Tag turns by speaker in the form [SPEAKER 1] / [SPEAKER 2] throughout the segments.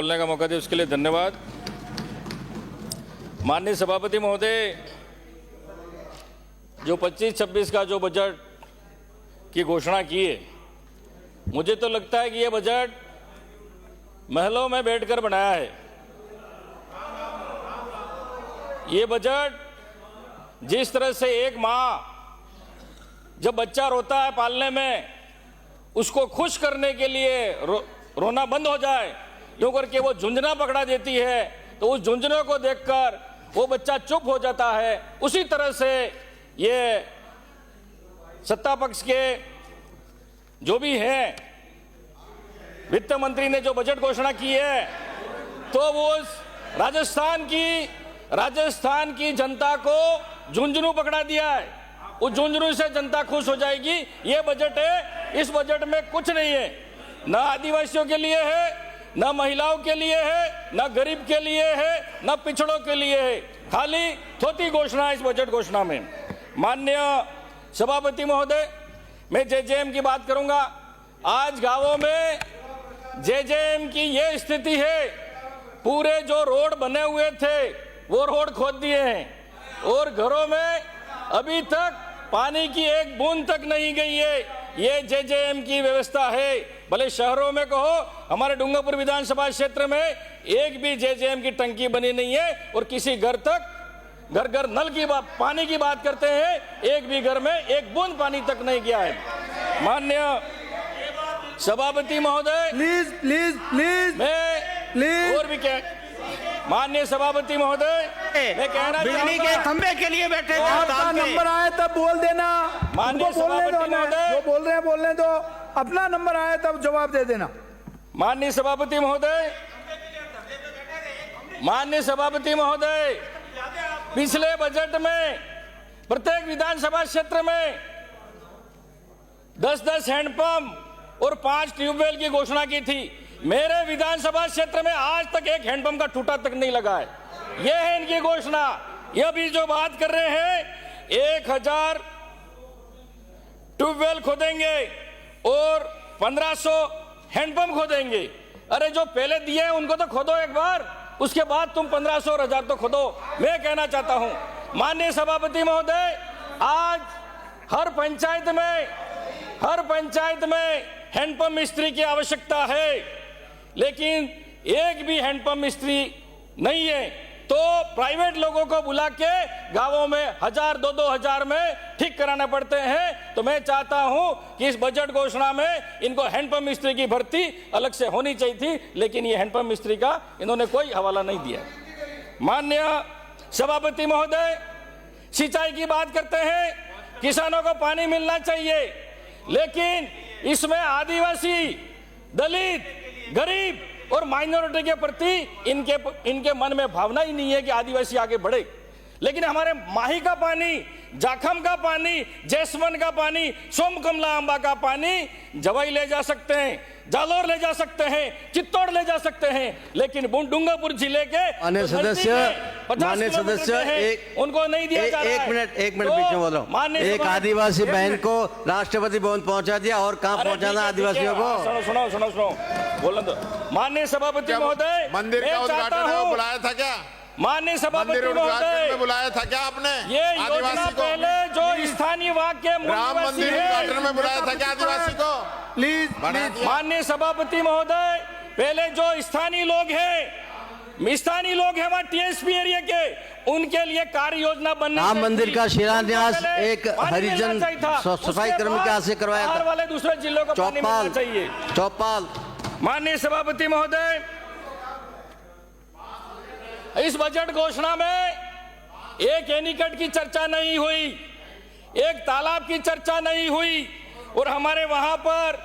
[SPEAKER 1] बोलने का मौका दिया उसके लिए धन्यवाद। माननीय सभापति महोदय, जो 25-26 का जो बजट की घोषणा की है, मुझे तो लगता है कि ये बजट महलों में बैठकर बनाया है। ये बजट जिस तरह से एक माँ जब बच्चा रोता है पालने में, उसको खुश करने के लिए रोना बंद हो जाए यूं करके वो झुंझुना पकड़ा देती है, तो उस झुंझुने को देखकर वो बच्चा चुप हो जाता है। उसी तरह से ये सत्ता पक्ष के जो भी हैं, वित्त मंत्री ने जो बजट घोषणा की है, तो वो राजस्थान की जनता को झुंझुनू पकड़ा दिया है। उस झुंझुनू से जनता खुश हो जाएगी। ये बजट है, इस बजट में कुछ नहीं है, ना आदिवासियों के लिए है, ना महिलाओं के लिए है, ना गरीब के लिए है, ना पिछड़ों के लिए है। खाली थोती घोषणा है इस बजट घोषणा में। माननीय सभापति महोदय, मैं जेजेएम की बात करूंगा। आज गांवों में जेजेएम की ये स्थिति है, पूरे जो रोड बने हुए थे वो रोड खोद दिए हैं और घरों में अभी तक पानी की एक बूंद तक नहीं गई है। ये जेजेएम की व्यवस्था है। भले शहरों में कहो, हमारे डूंगरपुर विधानसभा क्षेत्र में एक भी जेजेएम की टंकी बनी नहीं है और किसी घर तक घर नल की पानी की बात करते हैं, एक भी घर में एक बूंद पानी तक नहीं गया है। माननीय सभापति महोदय, मैं और भी क्या, माननीय सभापति महोदय, मैं कहना
[SPEAKER 2] बिजली के खंभे के लिए बैठे थे।
[SPEAKER 3] आपका नंबर आए तब बोल देना।
[SPEAKER 1] माननीय सभापति महोदय,
[SPEAKER 3] जो बोल रहे हैं बोलने दो। अपना नंबर आए तब जवाब दे देना।
[SPEAKER 1] माननीय सभापति महोदय, पिछले बजट में प्रत्येक विधानसभा क्षेत्र में 10-10 हैंडपंप और 5 ट्यूबवेल की घोषणा की थी। मेरे विधानसभा क्षेत्र में आज तक एक हैंडपंप का टूटा तक नहीं लगा है। यह है इनकी घोषणा। यह भी जो बात कर रहे हैं 1000 ट्यूबवेल खोदेंगे और 1500 हैंडपंप खोदेंगे। अरे जो पहले दिए हैं उनको तो खोदो एक बार, उसके बाद तुम 1500 और 1000 तो खोदो। मैं कहना चाहता हूं माननीय सभापति महोदय, आज हर पंचायत में हैंडपंप मिस्त्री की आवश्यकता है, लेकिन एक भी हैंडपंप मिस्त्री नहीं है। तो प्राइवेट लोगों को बुला के गांवों में 1000-2-2 हजार में ठीक कराना पड़ते हैं। तो मैं चाहता हूं कि इस बजट घोषणा में इनको हैंडपंप मिस्त्री की भर्ती अलग से होनी चाहिए थी, लेकिन ये हैंडपंप मिस्त्री का इन्होंने कोई हवाला नहीं दिया। माननीय सभापति महोदय, सिंचाई की बात करते हैं, किसानों को पानी मिलना चाहिए, लेकिन इसमें आदिवासी, दलित, गरीब और माइनॉरिटी के प्रति इनके मन में भावना ही नहीं है कि आदिवासी आगे बढ़े। लेकिन हमारे माही का पानी, जाखम का पानी, जैसमन का पानी, सोमकमला अंबा का पानी जवाई ले जा सकते हैं, जालोर ले जा सकते हैं, चित्तौड़ ले जा सकते हैं, लेकिन डूंगरपुर जिले के
[SPEAKER 2] माननीय सदस्य
[SPEAKER 1] उनको नहीं दिया जा रहा है।
[SPEAKER 2] एक मिनट पीछे बोल रहा हूँ। एक आदिवासी बहन को राष्ट्रपति भवन पहुंचा दिया और कहाँ पहुंचाना आदिवासियों को?
[SPEAKER 1] सुनो बोलने दो। माननीय सभापति महोदय,
[SPEAKER 4] मंदिर का उद्घाटन बुलाया था क्या?
[SPEAKER 1] माननीय सभापति महोदय,
[SPEAKER 4] बुलाया था क्या आपने?
[SPEAKER 1] ये योजना पहले जो स्थानीय वाक के
[SPEAKER 4] राम मंदिर उद्घाटन में बुलाया था क्या आदिवासी को?
[SPEAKER 3] प्लीज।
[SPEAKER 1] माननीय सभापति महोदय, पहले जो स्थानीय लोग हैं वहाँ टीएसपी एरिया के, उनके लिए कार्य योजना बनने
[SPEAKER 2] राम मंदिर का शिलान्यास एक हरिजन सफाई कर्मी के हाथ से करवाया था।
[SPEAKER 1] वाले दूसरे जिलों को पानी मिलना चाहिए।
[SPEAKER 2] चौपाल।
[SPEAKER 1] माननीय सभापति महोदय, इस बजट घोषणा में एक एनीकट की चर्चा नहीं हुई, एक तालाब की चर्चा नहीं हुई, और हमारे वहां पर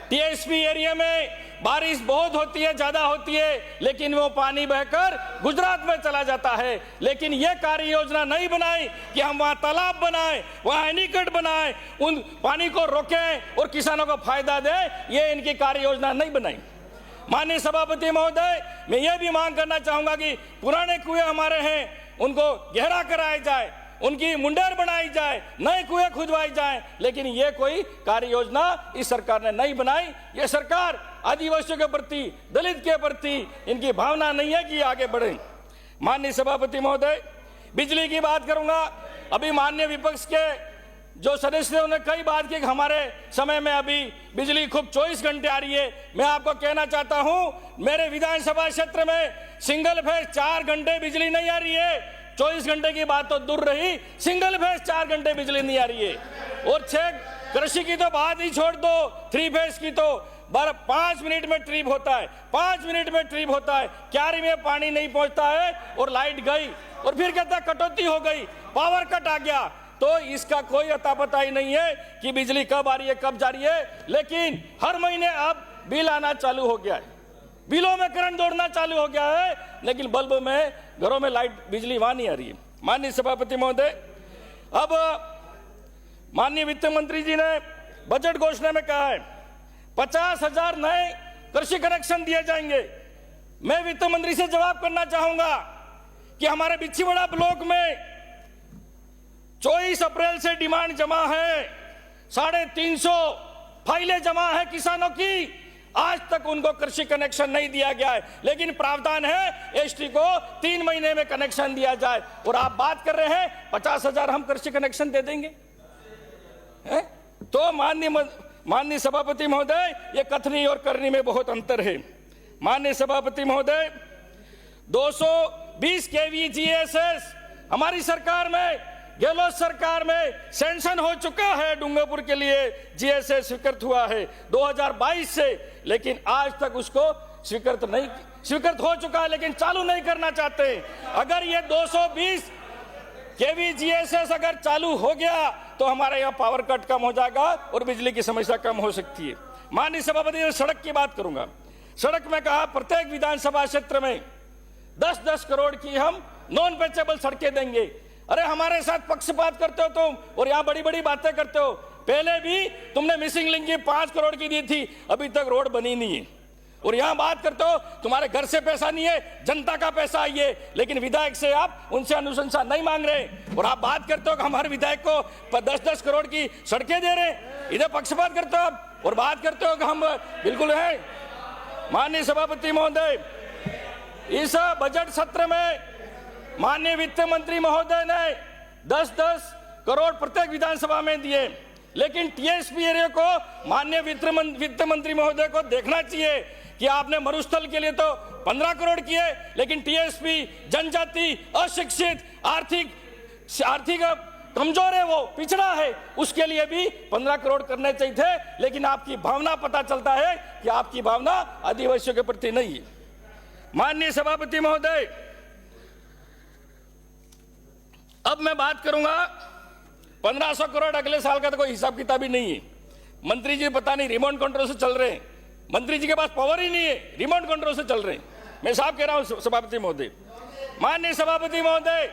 [SPEAKER 1] टीएसपी एरिया में बारिश बहुत होती है, ज्यादा होती है, लेकिन वो पानी बहकर गुजरात में चला जाता है। लेकिन ये कार्य योजना नहीं बनाई कि हम वहां तालाब बनाएं, वहां एनीकट बनाएं, उन पानी को रोकें और किसानों को फायदा दें। ये इनकी कार्य योजना नहीं बनाई। माननीय सभापति महोदय, मैं ये भी मांग करना चाहूंगा कि पुराने कुएं हमारे हैं, उनको गहरा कराया जाए, उनकी मुंडेर बनाई जाए, नए कुएं खुदवाई जाए, लेकिन ये कोई कार्य योजना इस सरकार ने नहीं बनाई। ये सरकार आदिवासियों के प्रति, दलित के प्रति इनकी भावना नहीं है कि ये आगे बढ़े। माननीय सभापति महोदय, बिजली की बात करूंगा। अभी माननीय विपक्ष के जो सदस्य थे उन्होंने कई बात की कि हमारे समय में अभी बिजली खूब 24 घंटे आ रही है। मैं आपको कहना चाहता हूं, मेरे विधानसभा क्षेत्र में सिंगल फेज 4 घंटे बिजली नहीं आ रही है। 24 घंटे की बात तो दूर रही, सिंगल फेज 4 घंटे बिजली नहीं आ रही है। और 6 कृषि की तो बात ही छोड़ दो, 3 फेज की तो 5 मिनट में ट्रिप होता है, 5 मिनट में ट्रिप होता है। क्यारी में पानी नहीं पहुंचता है और लाइट गई और फिर कहता कटौती हो गई, पावर कट आ गया। तो इसका कोई अता पता ही नहीं है कि बिजली कब आ रही है, कब जा रही है। लेकिन हर महीने अब बिल आना चालू हो गया है, बिलों में करंट दौड़ना चालू हो गया है, लेकिन बल्ब में, घरों में लाइट, बिजली वहां नहीं आ रही है। माननीय सभापति महोदय, अब माननीय वित्त मंत्री जी ने बजट घोषणा में कहा है 50,000 नए कृषि कनेक्शन दिए जाएंगे। मैं वित्त मंत्री से जवाब करना चाहूंगा कि हमारे बिछीवाड़ा ब्लॉक में 24 अप्रैल से डिमांड जमा है, 350 फाइलें जमा है किसानों की। आज तक उनको कृषि कनेक्शन नहीं दिया गया है, लेकिन प्रावधान है एसटी को 3 महीने में कनेक्शन दिया जाए। और आप बात कर रहे हैं 50,000 हम कृषि कनेक्शन दे देंगे, है? तो माननीय सभापति महोदय, ये कथनी और करनी में बहुत अंतर है। माननीय सभापति महोदय, 220 केवी जीएसएस हमारी सरकार में, गहलोत सरकार में सैंक्शन हो चुका है। डूंगरपुर के लिए जीएसएस स्वीकृत हुआ है 2022 से, लेकिन आज तक उसको स्वीकृत हो चुका है, लेकिन चालू नहीं करना चाहते। अगर ये 220 केवी जीएसएस अगर चालू हो गया तो हमारे यहाँ पावर कट कम हो जाएगा और बिजली की समस्या कम हो सकती है। माननीय सभापति, सड़क की बात करूंगा। सड़क में कहा प्रत्येक विधानसभा क्षेत्र में 10-10 करोड़ की हम नॉन पैचेबल सड़कें देंगे। अरे हमारे साथ पक्षपात करते हो तुम और यहाँ बड़ी बड़ी बातें करते हो। पहले भी तुमने मिसिंग लिंक की 5 करोड़ की दी थी, अभी तक रोड बनी नहीं है। और यहाँ बात करते हो तुम्हारे घर से पैसा नहीं है, जनता का पैसा है ये, लेकिन विधायक से आप उनसे अनुशंसा नहीं मांग रहे। और आप बात करते हो कि हम हर विधायक को 10-10 करोड़ की सड़कें दे रहे हैं, इधर पक्षपात करते हो आप और बात करते हो कि हम बिल्कुल है। माननीय सभापति महोदय, इस बजट सत्र में माननीय वित्त मंत्री महोदय ने 10-10 करोड़ प्रत्येक विधानसभा में दिए, लेकिन टीएसपी एरिया को माननीय वित्त मंत्री महोदय को देखना चाहिए कि आपने मरुस्थल के लिए तो 15 करोड़ किए, लेकिन टीएसपी जनजाति, अशिक्षित, आर्थिक कमजोर है, वो पिछड़ा है, उसके लिए भी 15 करोड़ करने चाहिए थे। लेकिन आपकी भावना, पता चलता है कि आपकी भावना आदिवासियों के प्रति नहीं है। माननीय सभापति महोदय, अब मैं बात करूंगा 1500 करोड़ अगले साल का तो कोई हिसाब किताब ही नहीं है। मंत्री जी पता नहीं रिमोट कंट्रोल से चल रहे हैं, मंत्री जी के पास पावर ही नहीं है, रिमोट कंट्रोल से चल रहे हैं। मैं साफ कह रहा हूं सभापति महोदय। माननीय सभापति महोदय,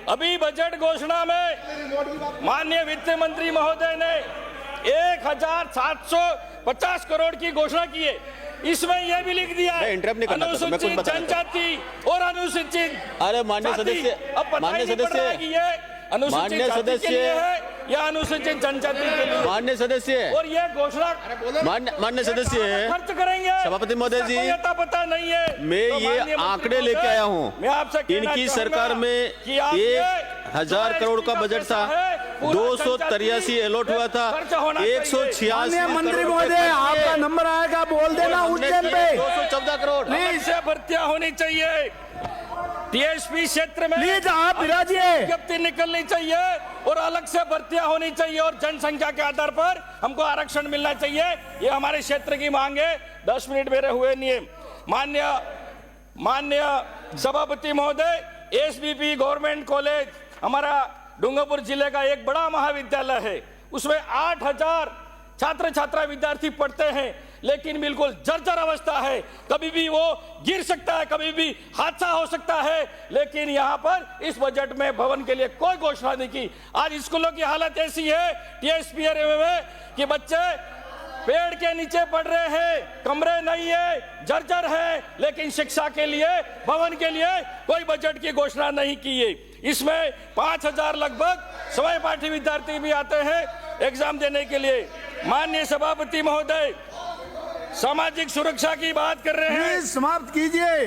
[SPEAKER 1] अभी बजट घोषणा में माननीय वित्त मंत्री महोदय ने 1750 करोड़ की घोषणा की है। इसमें यह भी लिख दिया है अनुसूचित जनजाति और अनुसूचित,
[SPEAKER 5] अरे माननीय सदस्य,
[SPEAKER 1] अनुसूचित सदस्य है या अनुसूचित जनजाति के लिए,
[SPEAKER 5] माननीय सदस्य,
[SPEAKER 1] और ये घोषणा
[SPEAKER 5] माननीय सदस्य
[SPEAKER 1] खर्च करेंगे।
[SPEAKER 5] सभापति महोदय जी,
[SPEAKER 1] पता नहीं है,
[SPEAKER 5] मैं
[SPEAKER 1] तो
[SPEAKER 5] ये आंकड़े लेके आया हूँ।
[SPEAKER 1] मैं आपसे
[SPEAKER 5] इनकी सरकार में 1000 करोड़ का बजट था, 283 अलॉट हुआ था, 186
[SPEAKER 3] मंत्री महोदय आपका नंबर आएगा, बोल देना उस टाइम पे
[SPEAKER 5] 214 करोड़
[SPEAKER 1] से भर्तियां होनी चाहिए। टीएसपी क्षेत्र में
[SPEAKER 3] प्लीज आप विराजिए,
[SPEAKER 1] विज्ञप्ति निकलनी चाहिए और अलग से भर्तियां होनी चाहिए और जनसंख्या के आधार पर हमको आरक्षण मिलना चाहिए। ये हमारे क्षेत्र की मांग है। 10 मिनट मेरे हुए नहीं है। माननीय सभापति महोदय, एसबीपी गवर्नमेंट कॉलेज हमारा डूंगरपुर जिले का एक बड़ा महाविद्यालय है, उसमें 8000 छात्र छात्रा विद्यार्थी पढ़ते हैं, लेकिन बिल्कुल जर्जर अवस्था है। कभी भी वो गिर सकता है, कभी भी हादसा हो सकता है, लेकिन यहाँ पर इस बजट में भवन के लिए कोई घोषणा नहीं की। आज स्कूलों की हालत ऐसी है टीएसपी एरिया में कि बच्चे पेड़ के नीचे पढ़ रहे हैं, कमरे नहीं है, जर्जर है, लेकिन शिक्षा के लिए, भवन के लिए कोई बजट की घोषणा नहीं की है। इसमें 5000 लगभग सहपाठी विद्यार्थी भी आते हैं एग्जाम देने के लिए। माननीय सभापति महोदय, सामाजिक सुरक्षा की बात कर रहे हैं।
[SPEAKER 3] प्लीज समाप्त कीजिए।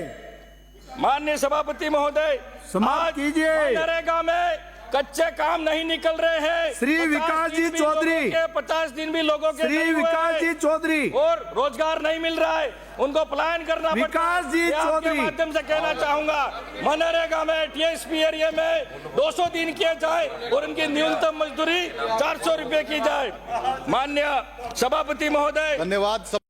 [SPEAKER 1] माननीय सभापति महोदय,
[SPEAKER 3] समाप्त
[SPEAKER 1] आज
[SPEAKER 3] कीजिए।
[SPEAKER 1] मनरेगा में कच्चे काम नहीं निकल रहे हैं।
[SPEAKER 3] श्री
[SPEAKER 1] 50
[SPEAKER 3] विकास जी
[SPEAKER 1] दिन भी
[SPEAKER 3] चौधरी।
[SPEAKER 1] लोगों के 50 दिन भी लोगों के
[SPEAKER 3] श्री
[SPEAKER 1] नहीं हुए
[SPEAKER 3] विकास
[SPEAKER 1] हैं।
[SPEAKER 3] जी चौधरी।
[SPEAKER 1] और रोजगार नहीं मिल रहा है, उनको पलायन करना पड़ता है।
[SPEAKER 3] विकास जी
[SPEAKER 1] मैं आपके
[SPEAKER 3] चौधरी।
[SPEAKER 1] माध्यम से कहना चाहूंगा, मनरेगा में टीएसपी एरिया में 200 दिन किए जाए और उनकी न्यूनतम मजदूरी 400 रुपए की जाए। माननीय सभापति महोदय,
[SPEAKER 4] धन्यवाद।